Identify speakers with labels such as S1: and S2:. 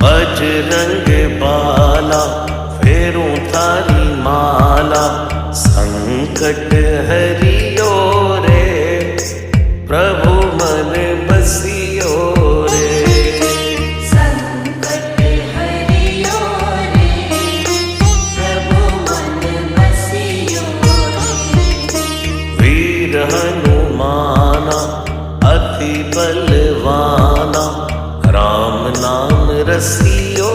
S1: बजरंग बाला फेरूं थारी माला, संकट हरियो रे प्रभु मन बसियो रे।
S2: संकट हरियो रे प्रभु मन बसियो रे।
S1: वीर हनुमाना अति बलवाना, राम नाम रसियो